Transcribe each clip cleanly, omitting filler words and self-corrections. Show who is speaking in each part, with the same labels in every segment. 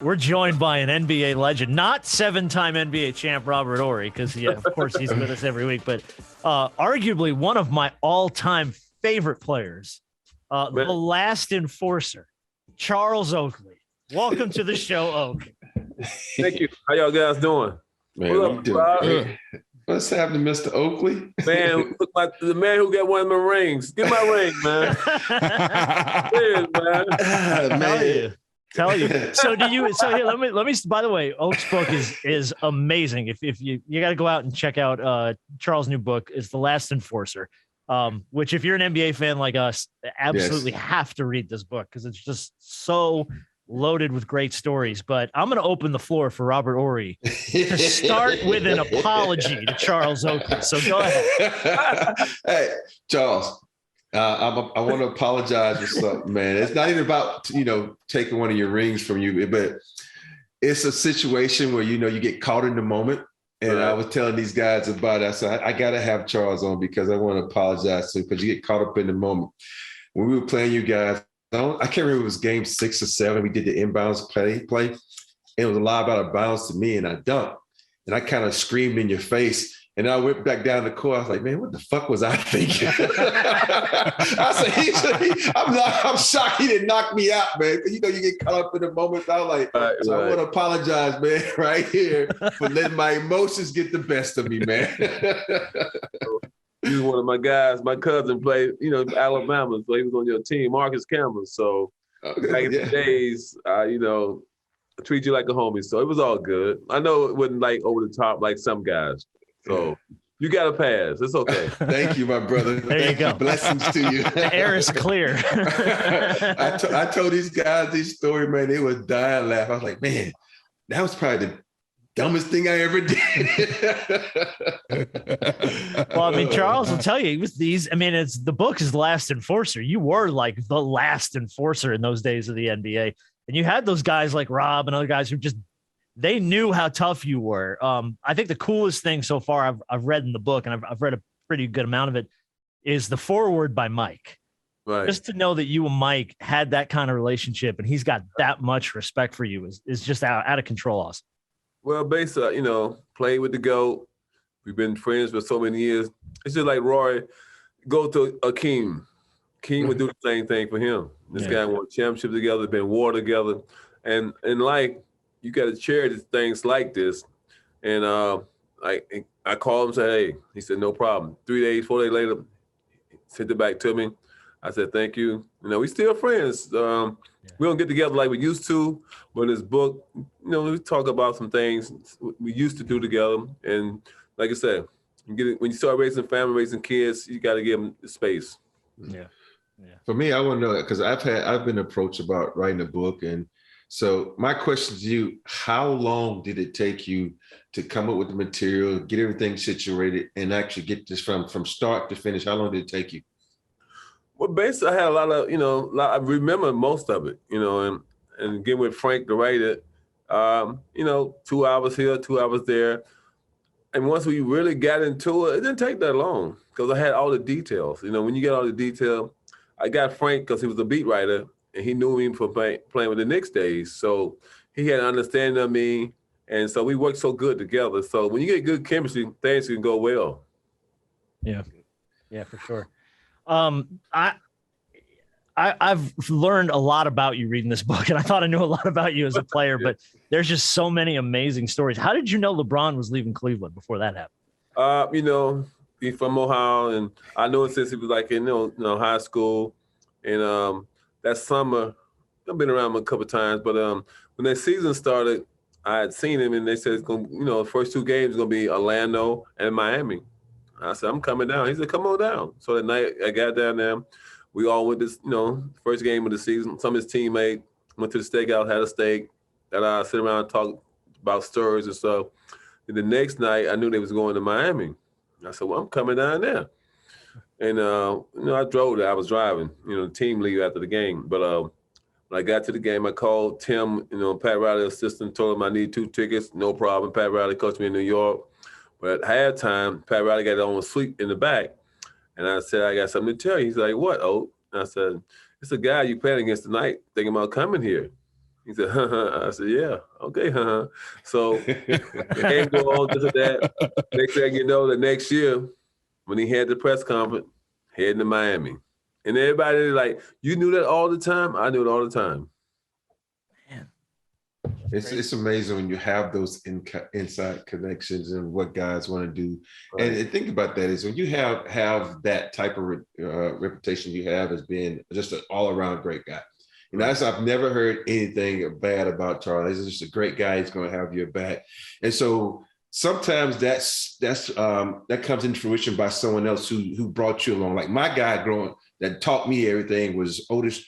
Speaker 1: We're joined by an NBA legend, not seven-time NBA champ Robert Horry, because, of course, he's with us every week, but arguably one of my all-time favorite players, the last enforcer, Charles Oakley. Welcome to the show, Oak.
Speaker 2: Thank you. How y'all guys doing?
Speaker 3: Man, what doing? What's happening, Mr. Oakley?
Speaker 2: Man, look like the man who got one of my rings. Get my ring, man. Cheers, man.
Speaker 1: Tell you. So here, let me. By the way, Oak's book is amazing. If you got to go out and check out Charles' new book, is The Last Enforcer. Which if you're an NBA fan like us, absolutely have to read this book because it's just so loaded with great stories. But I'm going to open the floor for Robert Horry to start with an apology to Charles Oakley. So go ahead.
Speaker 3: Hey, Charles. I want to apologize for something, man. It's not even about, taking one of your rings from you, but it's a situation where, you get caught in the moment. And I was telling these guys about it. I said, I got to have Charles on because I want to apologize to him because you get caught up in the moment. When we were playing you guys, I can't remember if it was game 6 or 7. We did the inbounds play. And it was a lot about a bounce to me, and I dunked. And I kind of screamed in your face. And I went back down the court. I was like, man, what the fuck was I thinking? I said, I'm shocked he didn't knock me out, man. Because, you get caught up in the moment. I was like, I want to apologize, man, right here for letting my emotions get the best of me, man.
Speaker 2: He was one of my guys. My cousin played, Alabama. So he was on your team, Marcus Campbell. So back in the days, I treat you like a homie. So it was all good. I know it wasn't like over the top like some guys. So you got to pass. It's okay.
Speaker 3: Thank you, my brother.
Speaker 1: There you go.
Speaker 3: Blessings to you.
Speaker 1: The air is clear.
Speaker 3: I told these guys this story, man. They was dying laughing. I was like, man, that was probably the dumbest thing I ever did.
Speaker 1: Well, I mean, Charles will tell you, the book is The Last Enforcer. You were like the last enforcer in those days of the NBA. And you had those guys like Rob and other guys who they knew how tough you were. I think the coolest thing so far I've read in the book, and I've read a pretty good amount of it, is the foreword by Mike.
Speaker 2: Right. Just
Speaker 1: to know that you and Mike had that kind of relationship and he's got that much respect for you is just out of control, awesome.
Speaker 2: Well, basically, played with the GOAT. We've been friends for so many years. It's just like Roy, go to Akeem. Akeem would do the same thing for him. This guy won championships together, been war together. And like, you got to cherish things like this. And I called him and said, hey, he said, no problem. 3 days, 4 days later, he sent it back to me. I said, thank you. We still friends. We don't get together like we used to. But in this book, we talk about some things we used to do together. And like I said, when you start raising family, raising kids, you got to give them the space.
Speaker 1: Yeah.
Speaker 3: For me, I want to know, because I've been approached about writing a book. And so my question to you, how long did it take you to come up with the material, get everything situated, and actually get this from start to finish? How long did it take you?
Speaker 2: Well, basically, I had a lot of, I remember most of it, and getting with Frank to write it, 2 hours here, 2 hours there. And once we really got into it, it didn't take that long because I had all the details. When you get all the detail, I got Frank because he was a beat writer and he knew me from playing with the Knicks days. So he had an understanding of me. And so we worked so good together. So when you get good chemistry, things can go well.
Speaker 1: Yeah. Yeah, for sure. I've learned a lot about you reading this book, and I thought I knew a lot about you as a player, but there's just so many amazing stories. How did you know LeBron was leaving Cleveland before that happened?
Speaker 2: He's from Ohio, and I knew him since he was like in high school. And that summer, I've been around him a couple of times, but when that season started, I had seen him, and they said it's going, the first 2 games going to be Orlando and Miami. I said, I'm coming down. He said, come on down. So that night I got down there. We all went this, first game of the season. Some of his teammates went to the steakhouse, had a steak, and I sit around and talk about stories and stuff. And the next night I knew they was going to Miami. I said, well, I'm coming down there. And, I drove there. I was driving, the team leave after the game. But when I got to the game, I called Tim, Pat Riley's assistant, told him I need 2 tickets. No problem. Pat Riley coached me in New York. But at halftime, Pat Riley got on a suite in the back. And I said, I got something to tell you. He's like, what, Oh? And I said, it's a guy you playing against tonight thinking about coming here. He said, I said, yeah, okay, So the game go on, this and that. Next thing you know, the next year, when he had the press conference, heading to Miami. And everybody like, you knew that all the time? I knew it all the time.
Speaker 1: Man.
Speaker 3: It's amazing when you have those inside connections and what guys want to do.
Speaker 2: Right.
Speaker 3: And think about that is when you have that type of reputation you have as being just an all-around great guy. You know, I've never heard anything bad about Charles. He's just a great guy. He's going to have your back. And so sometimes that comes into fruition by someone else who brought you along. Like my guy that taught me everything was Otis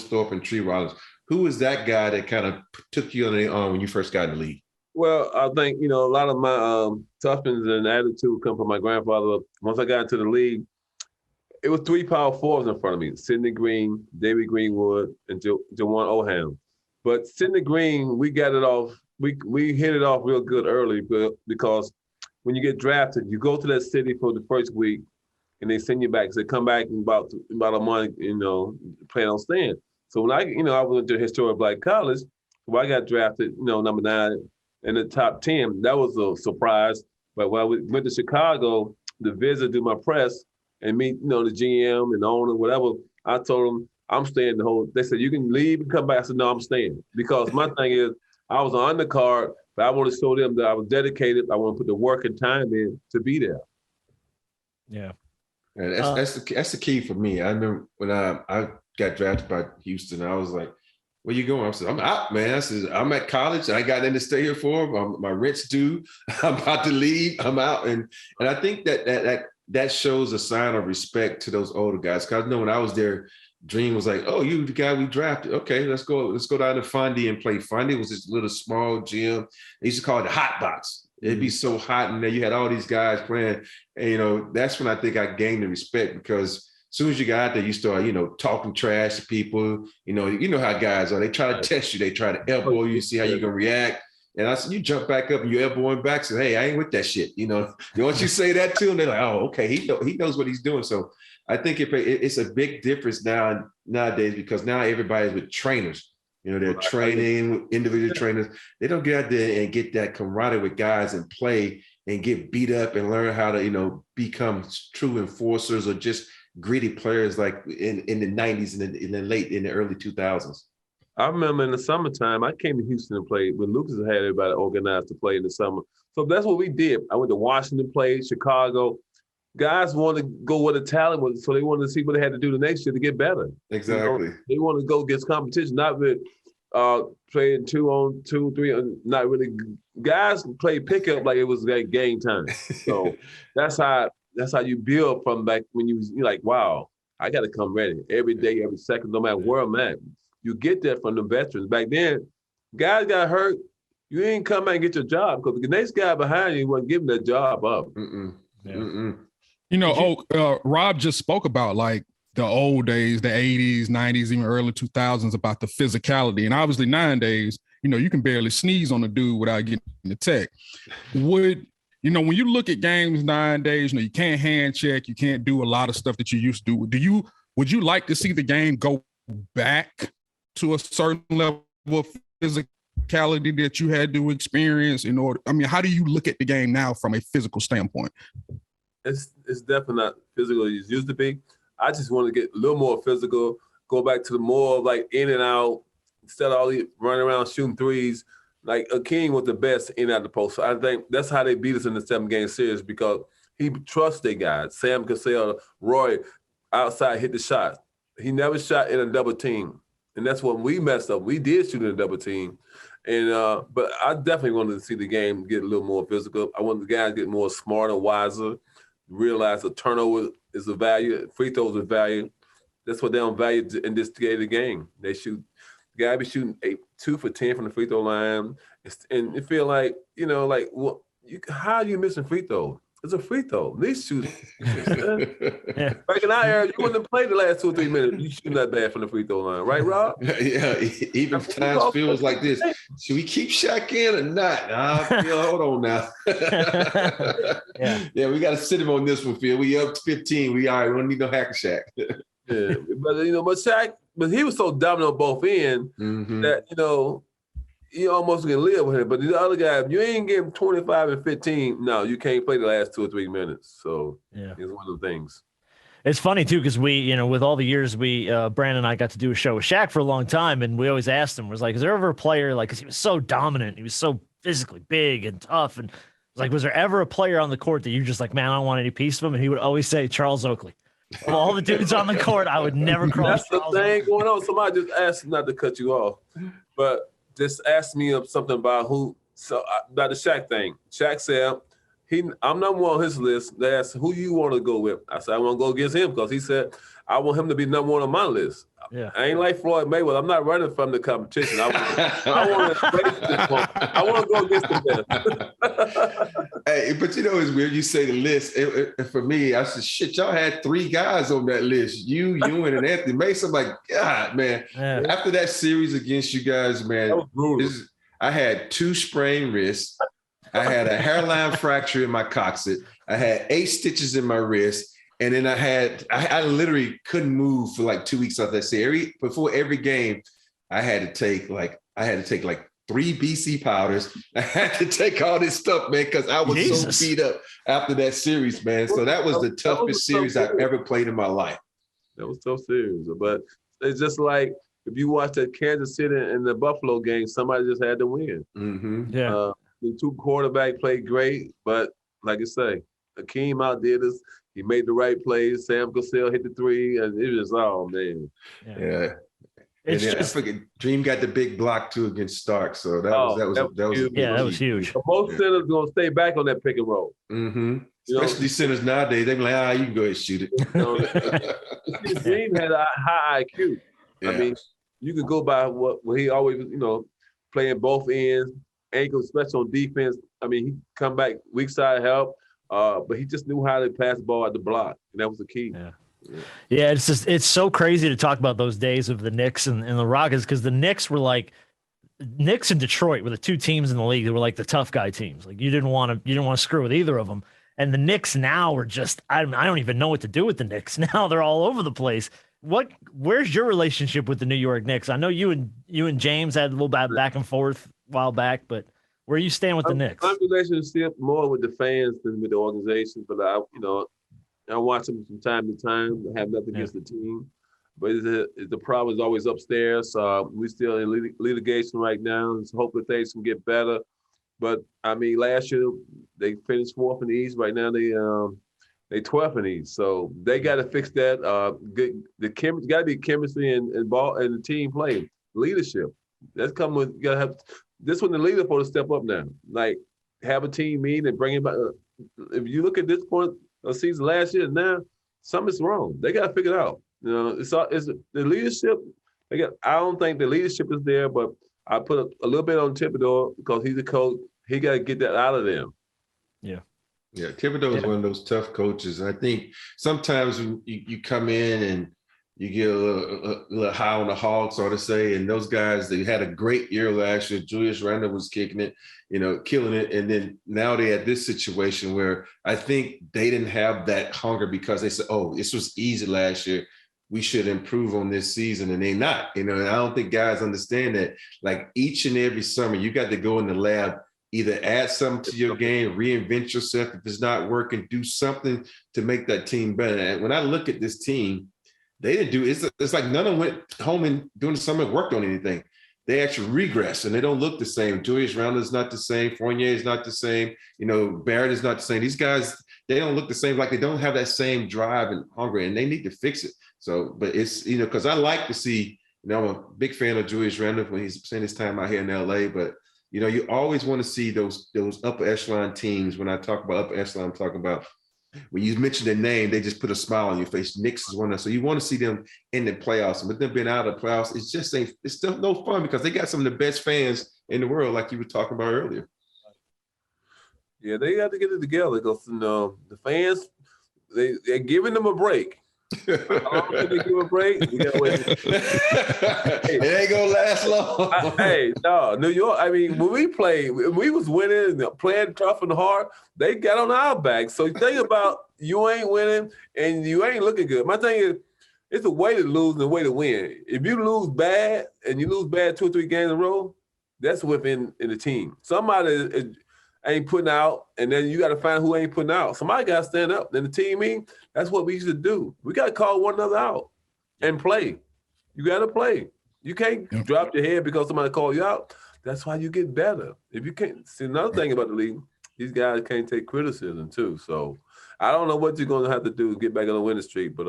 Speaker 3: Thorpe and Tree Rollins. Who was that guy that kind of took you on the arm when you first got in the league?
Speaker 2: Well, I think, a lot of my toughness and attitude come from my grandfather. Once I got into the league, it was 3 power forwards in front of me: Sidney Green, David Greenwood, and Jawan Oham. But Sidney Green, we got it off. We hit it off real good early, because when you get drafted, you go to that city for the first week, and they send you back. So they come back in about a month, plan on staying. So when I went to historic Black College, where I got drafted, number 9 in the top 10. That was a surprise. But when I went to Chicago to visit, do my press, and meet, the GM and the owner, whatever, I told them I'm staying the whole. They said you can leave and come back. I said no, I'm staying, because my thing is I was on the undercard, but I want to show them that I was dedicated. I want to put the work and time in to be there.
Speaker 1: Yeah,
Speaker 3: and that's the key for me. I remember when I got drafted by Houston, I was like, "Where you going?" I said, "I'm out, man." I said, "I'm at college. I got in to stay here for. My rent's due. I'm about to leave. I'm out." And I think that shows a sign of respect to those older guys. Because I know when I was there, Dream was like, "Oh, you the guy we drafted. Okay, let's go down to Fondy and play." Fondy was this little small gym. They used to call it the hot box. It'd be so hot, and then you had all these guys playing. And that's when I think I gained the respect, because as soon as you got out there, you start, talking trash to people. You know how guys are. They try to test you. They try to elbow you, see how you're gonna react. And I said, you jump back up and you elbowing back. Say, hey, I ain't with that shit. Once you say that to him, they're like, oh, okay, he knows what he's doing. So I think it's a big difference nowadays, because now everybody's with trainers. They're training individual trainers. They don't get out there and get that camaraderie with guys and play and get beat up and learn how to, become true enforcers or just gritty players like in the 90s and in the early 2000s.
Speaker 2: I remember in the summertime, I came to Houston and played when Lucas had everybody organized to play in the summer. So that's what we did. I went to Washington, played Chicago. Guys wanted to go where the talent was, so they wanted to see what they had to do the next year to get better.
Speaker 3: Exactly.
Speaker 2: They wanted to go against competition, not with playing 2-on-2, 3, not really. Guys play pickup like it was like game time. So that's how you build from back when you're like, wow, I got to come ready every day, every second, no matter where I'm at. You get that from the veterans. Back then, guys got hurt. You ain't come out and get your job, because the next guy behind you wasn't giving that job up.
Speaker 4: Rob just spoke about like the old days, the 80s, 90s, even early 2000s, about the physicality. And obviously nowadays, you can barely sneeze on a dude without getting the tech. When you look at games nowadays, you can't hand check, you can't do a lot of stuff that you used to do. Would you like to see the game go back to a certain level of physicality that you had to experience in order? I mean, how do you look at the game now from a physical standpoint?
Speaker 2: It's definitely not physical as it used to be. I just want to get a little more physical, go back to the more like in and out, instead of all these running around shooting threes. Like Akeem was the best in and out the post. So I think that's how they beat us in the 7-game series, because he trusts their guys. Sam Cassell, Roy, outside hit the shots. He never shot in a double team. And that's when we messed up. We did shoot in a double team. And but I definitely wanted to see the game get a little more physical. I want the guys to get more smarter, wiser, realize the turnover is a value, free throws are value. That's what they don't value in this game. They shoot, the guy be shooting 2 for 10 from the free throw line. And it feel like, how are you missing free throws? It's a free throw. These shoot. Back in our era, you wouldn't have played the last 2 or 3 minutes. You shooting that bad from the free throw line, right, Rob?
Speaker 3: Yeah, even times feels like this. Should we keep Shaq in or not? Hold on now. Yeah, we got to sit him on this one, Phil. We up to 15. We don't need no hack Shaq.
Speaker 2: Yeah, but Shaq, but he was so dominant on both ends that, you almost can live with him. But the other guy, if you ain't getting 25 and 15, no, you can't play the last 2 or 3 minutes. So it's one of the things.
Speaker 1: It's funny too, because we, with all the years Brandon and I got to do a show with Shaq for a long time, and we always asked him, was like, is there ever a player, like, because he was so dominant, he was so physically big and tough, and like, was there ever a player on the court that you're just like, man, I don't want any piece of him? And he would always say Charles Oakley. Of all the dudes on the court, I would never cross.
Speaker 2: That's the thing going on. Somebody just asked, not to cut you off, but just asked me something about about the Shaq thing. Shaq said, I'm number one on his list. They asked, who you want to go with? I said, I want to go against him because he said, I want him to be number one on my list. Yeah. I ain't like Floyd Mayweather. I'm not running from the competition. I want to go against the best.
Speaker 3: Hey, but it's weird you say the list. For me, I said, shit, y'all had 3 guys on that list. You, Ewan, and Anthony Mason. I'm like, God, man. Yeah. After that series against you guys, man, that was brutal. I had 2 sprained wrists. I had a hairline fracture in my coccyx. I had 8 stitches in my wrist. And then I literally couldn't move for like 2 weeks after that series. Before every game, I had to take like 3 BC powders. I had to take all this stuff, man, because I was so beat up after that series, man. So that was the toughest series I've ever played in my life.
Speaker 2: That was tough series. But it's just like, if you watch that Kansas City and the Buffalo game, somebody just had to win.
Speaker 3: Mm-hmm.
Speaker 1: Yeah.
Speaker 2: The 2 quarterbacks played great, but like I say, Hakeem outdid us. He made the right plays. Sam Cassell hit the 3, and it was man.
Speaker 3: Yeah. It's just, I forget, Dream got the big block too against Stark, so that was huge.
Speaker 1: Yeah, that was huge.
Speaker 2: But most centers gonna stay back on that pick and roll.
Speaker 3: Mm-hmm. Especially centers nowadays, they be like, you can go ahead and shoot it.
Speaker 2: Dream had a high IQ.
Speaker 3: Yeah.
Speaker 2: I mean, you could go by what he always, playing both ends, ankles, especially on defense. I mean, he come back weak side help. But he just knew how to pass the ball at the block, and that was the key.
Speaker 1: Yeah, it's so crazy to talk about those days of the Knicks and the Rockets, because the Knicks were like, Knicks and Detroit were the 2 teams in the league that were like the tough guy teams. Like you didn't want to screw with either of them. And the Knicks now are just, I don't even know what to do with the Knicks. Now they're all over the place. Where's your relationship with the New York Knicks? I know you and James had a little bit back and forth a while back, but where you stand with the Knicks? My
Speaker 2: relationship more with the fans than with the organization, but I watch them from time to time. I have nothing against the team, but the problem is always upstairs. We're still in litigation right now. Let's hope that things can get better. But I mean, last year they finished 4th in the East. Right now they 12th in the East. So they got to fix that. Got to be chemistry and ball and the team play leadership. That's coming with you got to have. This when the leader for to step up now. Like have a team meeting and bring it back. If you look at this point of season last year, now something's wrong. They got to figure it out. It's the leadership. I don't think the leadership is there, but I put a little bit on Thibodeau because he's the coach. He got to get that out of them.
Speaker 3: Yeah, Thibodeau is one of those tough coaches. And I think sometimes when you come in and you get a little high on the hog, so to say, and those guys, they had a great year last year. Julius Randle was kicking it, killing it. And then now they had this situation where I think they didn't have that hunger because they said, oh, this was easy last year. We should improve on this season. And they not, and I don't think guys understand that. Like each and every summer, you got to go in the lab, either add something to your game, reinvent yourself. If it's not working, do something to make that team better. And when I look at this team, they didn't do it's like none of them went home and during the summer worked on anything. They actually regress and they don't look the same. Julius Randle is not the same. Fournier is not the same. Barrett is not the same. These guys, they don't look the same. Like they don't have that same drive and hunger, and they need to fix it. So, but it's, because I like to see, I'm a big fan of Julius Randle when he's spending his time out here in LA, but you always want to see those upper echelon teams. When I talk about upper echelon, I'm talking about when you mention their name, they just put a smile on your face. Knicks is one of them. So you want to see them in the playoffs. But them being out of the playoffs, it's still no fun because they got some of the best fans in the world, like you were talking about earlier.
Speaker 2: Yeah, they got to get it together because the fans, they're giving them a break. How long can they give a break? We gotta wait.
Speaker 3: It ain't gonna last long.
Speaker 2: New York. I mean, when we played, we was winning and playing tough and hard. They got on our back. So think about you ain't winning and you ain't looking good. My thing is, it's a way to lose and a way to win. If you lose bad and you lose bad 2 or 3 games in a row, that's within in the team. Somebody ain't putting out, and then you got to find who ain't putting out. Somebody got to stand up. Then the team, that's what we used to do. We got to call one another out and play. You got to play. You can't drop your head because somebody called you out. That's why you get better. If you can't, see another thing about the league, these guys can't take criticism too. So I don't know what you're going to have to do to get back on the winning streak, but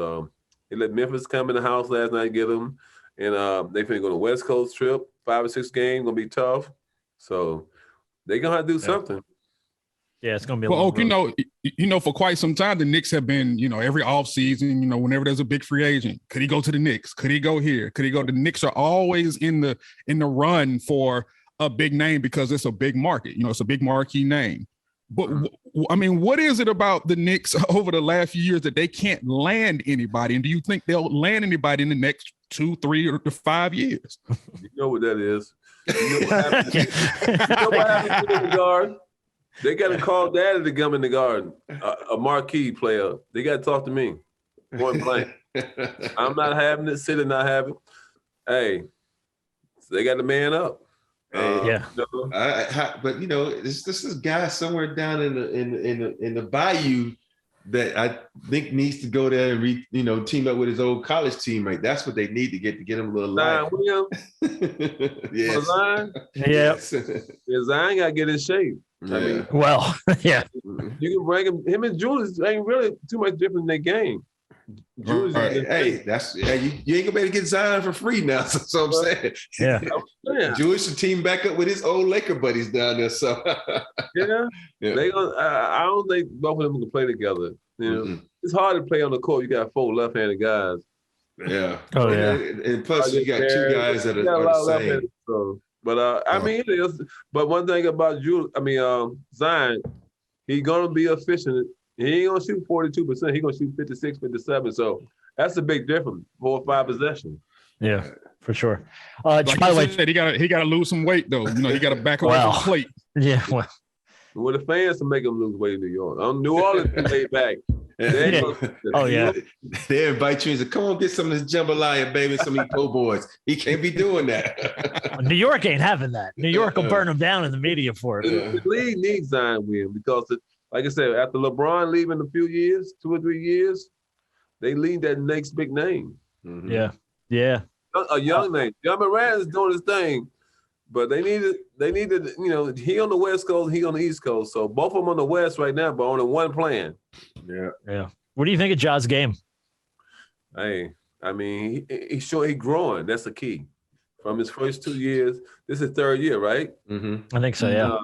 Speaker 2: they let Memphis come in the house last night, get them, and they finna go to West Coast trip, 5 or 6 games, gonna be tough. So they're gonna have to do something.
Speaker 1: Yeah, it's gonna be.
Speaker 4: Well, for quite some time, the Knicks have been, every offseason, whenever there's a big free agent, could he go to the Knicks? Could he go here? Could he go? The Knicks are always in the run for a big name because it's a big market. It's a big marquee name. But I mean, what is it about the Knicks over the last few years that they can't land anybody? And do you think they'll land anybody in the next 2, 3, or 5 years?
Speaker 2: You know what that is. You know what happens, you know what happens in the guard? They got to call daddy to come in the garden, a marquee player. They got to talk to me, point blank. I'm not having it. City not having it. Hey, so they got to man up.
Speaker 3: But this is guy somewhere down in the bayou that I think needs to go there and team up with his old college teammate. That's what they need to get him a little life.
Speaker 2: Yes.
Speaker 1: Yes.
Speaker 2: Zion got to get in shape.
Speaker 3: Yeah.
Speaker 2: I mean,
Speaker 1: well, yeah.
Speaker 2: You can bring him. Him and Julius ain't really too much different in their game.
Speaker 3: Julius, you ain't gonna be able to get Zion for free now. So I'm saying, Julius should team back up with his old Laker buddies down there. So
Speaker 2: they gonna. I don't think both of them can play together. It's hard to play on the court. You got 4 left-handed guys.
Speaker 3: Yeah.
Speaker 1: Oh yeah.
Speaker 3: And plus, you got 2 guys that are the same.
Speaker 2: But I mean, it is. But one thing about Zion, he's gonna be efficient. He ain't gonna shoot 42%. He's gonna shoot 56, 57. So that's a big difference. 4 or 5 possessions.
Speaker 1: Yeah, for sure.
Speaker 4: By
Speaker 1: the way,
Speaker 4: he got to lose some weight though. He got to back away from the plate.
Speaker 1: Yeah.
Speaker 2: Well, the fans to make him lose weight in New York. New Orleans is laid back.
Speaker 3: They invite you and say, "Come on, get some of this jambalaya, baby, some of these po' boys." He can't be doing that.
Speaker 1: New York ain't having that. New York will burn him down in the media for it.
Speaker 2: The league needs Zion win because, like I said, after LeBron leaving a few years, 2 or 3 years, they lead that next big name.
Speaker 1: Mm-hmm. Yeah.
Speaker 2: A young name. John Moran is doing his thing, but they needed, he on the West Coast, he on the East Coast. So both of them on the West right now, but on the one plan.
Speaker 1: Yeah. What do you think of Ja's game?
Speaker 2: Hey, I mean, he's sure he's growing. That's the key. From his first 2 years, this is 3rd year, right?
Speaker 1: Mm-hmm. I think so, yeah.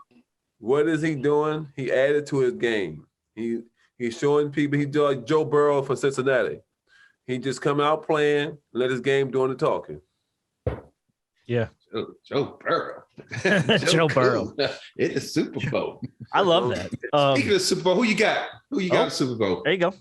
Speaker 2: What is he doing? He added to his game. He's showing people. He's like Joe Burrow for Cincinnati. He just come out playing, let his game doing the talking.
Speaker 1: Yeah.
Speaker 3: Joe Burrow.
Speaker 1: Joe Burrow.
Speaker 3: In the Super Bowl.
Speaker 1: I love that.
Speaker 3: Speaking of Super Bowl, who you got? Who you got in the Super Bowl?
Speaker 1: There you go.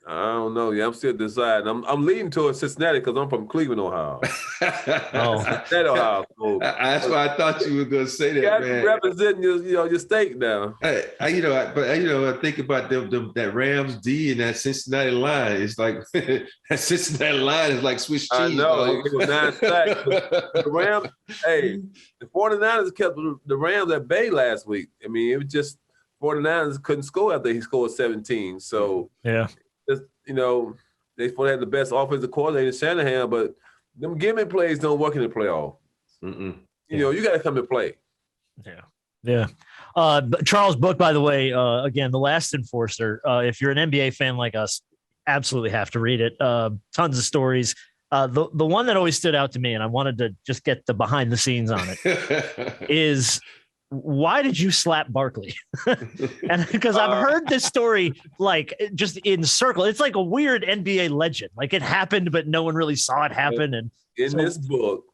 Speaker 2: I don't know. Yeah, I'm still deciding. I'm leaning towards Cincinnati because I'm from Cleveland, Ohio. Cincinnati, Ohio. So,
Speaker 3: that's why I thought you were going to say that,
Speaker 2: you
Speaker 3: man.
Speaker 2: Representing your state now.
Speaker 3: I think about that Rams D and that Cincinnati line. It's like that Cincinnati line is like Swiss cheese.
Speaker 2: I know. 9 sacks. The Rams. Hey, the 49ers kept the Rams at bay last week. I mean, it was just 49ers couldn't score after he scored 17. So
Speaker 1: yeah.
Speaker 2: They supposed to have the best offensive coordinator, Shanahan, but them gimmick plays don't work in the playoff. You got to come to play.
Speaker 1: Yeah. Charles' book, by the way, again, The Last Enforcer. If you're an NBA fan like us, absolutely have to read it. Tons of stories. The one that always stood out to me, and I wanted to just get the behind the scenes on it, is why did you slap Barkley? And because I've heard this story like just in circle. It's like a weird NBA legend. Like it happened, but no one really saw it happen. And
Speaker 2: in this book,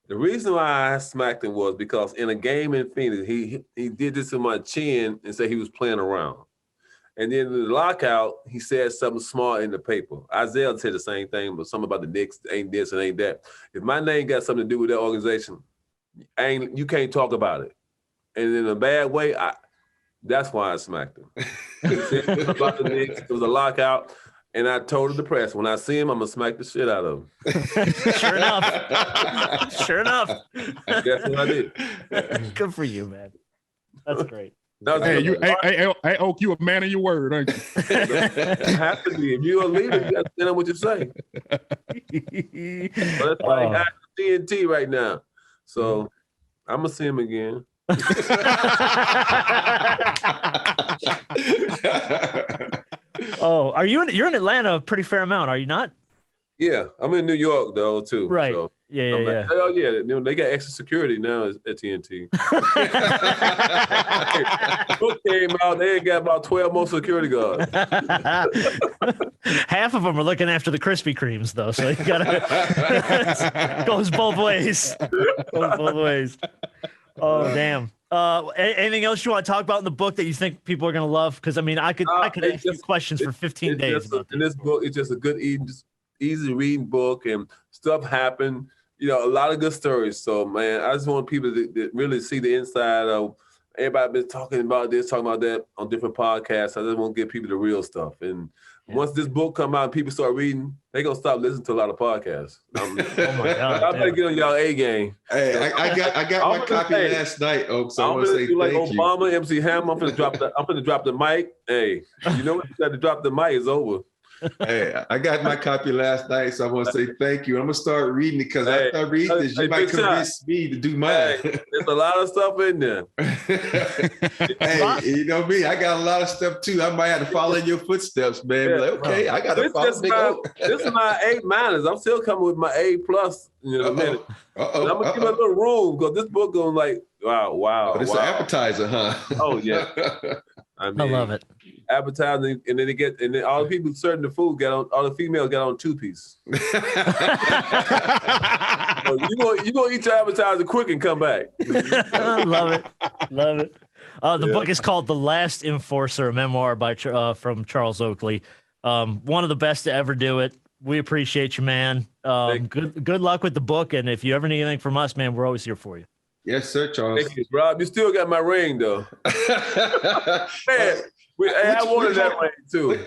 Speaker 2: the reason why I smacked him was because in a game in Phoenix, he did this to my chin and said he was playing around. And then in the lockout, he said something smart in the paper. Isaiah said the same thing, but something about the Knicks ain't this and ain't that. If my name got something to do with that organization, you can't talk about it. And in a bad way, that's why I smacked him. He said about the Knicks. It was a lockout. And I told the press, when I see him, I'm gonna smack the shit out of him.
Speaker 1: Sure enough. Sure enough.
Speaker 2: That's what I did.
Speaker 1: Good for you, man. That's great.
Speaker 4: Hey, Oak, you a man of your word, ain't you?
Speaker 2: You have to be. If you're a leader, you got to stand up what you say. So that's why he has TNT right now. So I'm gonna see him again.
Speaker 1: Oh, you're in Atlanta a pretty fair amount, are you not?
Speaker 2: Yeah, I'm in New York though too.
Speaker 1: Right.
Speaker 2: So
Speaker 1: Yeah.
Speaker 2: oh yeah, they got extra security now at TNT. Book came out, they got about 12 more security guards.
Speaker 1: Half of them are looking after the Krispy Kremes though, so you gotta goes both ways. Goes both ways. Oh damn. Anything else you want to talk about in the book that you think people are gonna love? Because I mean, I could ask you questions for 15 days.
Speaker 2: In this book, it's just a good, easy reading book, and stuff happened. You know, a lot of good stories. So, man, I just want people to really see the inside of. Everybody been talking about this, talking about that on different podcasts. I just want to give people the real stuff. And once this book come out and people start reading, they're gonna stop listening to a lot of podcasts. Oh my God! I better get on y'all A game.
Speaker 3: Hey, I got my copy last night, Oak. So I want to say
Speaker 2: like
Speaker 3: thank
Speaker 2: Obama,
Speaker 3: you.
Speaker 2: MC Hammer. I'm gonna drop the mic. Hey, you know what? You got to drop the mic. It's over.
Speaker 3: Hey, I got my copy last night, so I want to say thank you. I'm gonna start reading it because after I read this, you might convince me to do mine.
Speaker 2: There's a lot of stuff in there.
Speaker 3: Hey, you know me, I got a lot of stuff too. I might have to follow in your footsteps, man.
Speaker 2: Yeah,
Speaker 3: like, okay, I got to follow.
Speaker 2: This is my A-. I'm still coming with my A+. In a minute. I'm gonna give it a little room because this book going like wow.
Speaker 3: But it's an appetizer, huh?
Speaker 2: Oh yeah. I
Speaker 1: love it.
Speaker 2: Appetizing, and then all the people serving the food all the females got on 2-piece. So you gonna eat your appetizer quick and come back.
Speaker 1: Love it. The book is called The Last Enforcer, a memoir by from Charles Oakley. One of the best to ever do it. We appreciate you, man. Good luck with the book, and if you ever need anything from us, man, we're always here for you.
Speaker 3: Yes, sir, Charles.
Speaker 2: Thank you, Rob. You still got my ring, though. Man, I wanted that ring, too.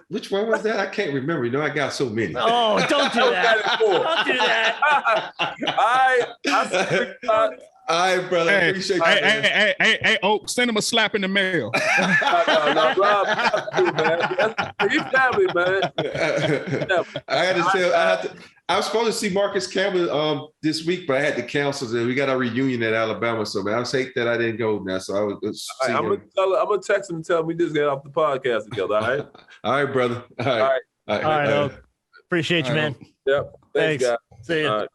Speaker 3: Which one was that? I can't remember. You know, I got so many.
Speaker 1: Oh, don't do that. Don't do that.
Speaker 3: All right, brother.
Speaker 4: Hey,
Speaker 3: appreciate you.
Speaker 4: Hey, Oak, send him a slap in the mail.
Speaker 2: No, Rob, man. He's family, man.
Speaker 3: I was supposed to see Marcus Campbell this week, but I had to cancel. We got a reunion at Alabama, so man, I was hate that I didn't go now. So I was.
Speaker 2: I'm gonna text him and tell him we just got off the podcast together. All right.
Speaker 3: All right, brother.
Speaker 1: All right. Appreciate you, man.
Speaker 2: Yep. Thanks, guys.
Speaker 1: See you.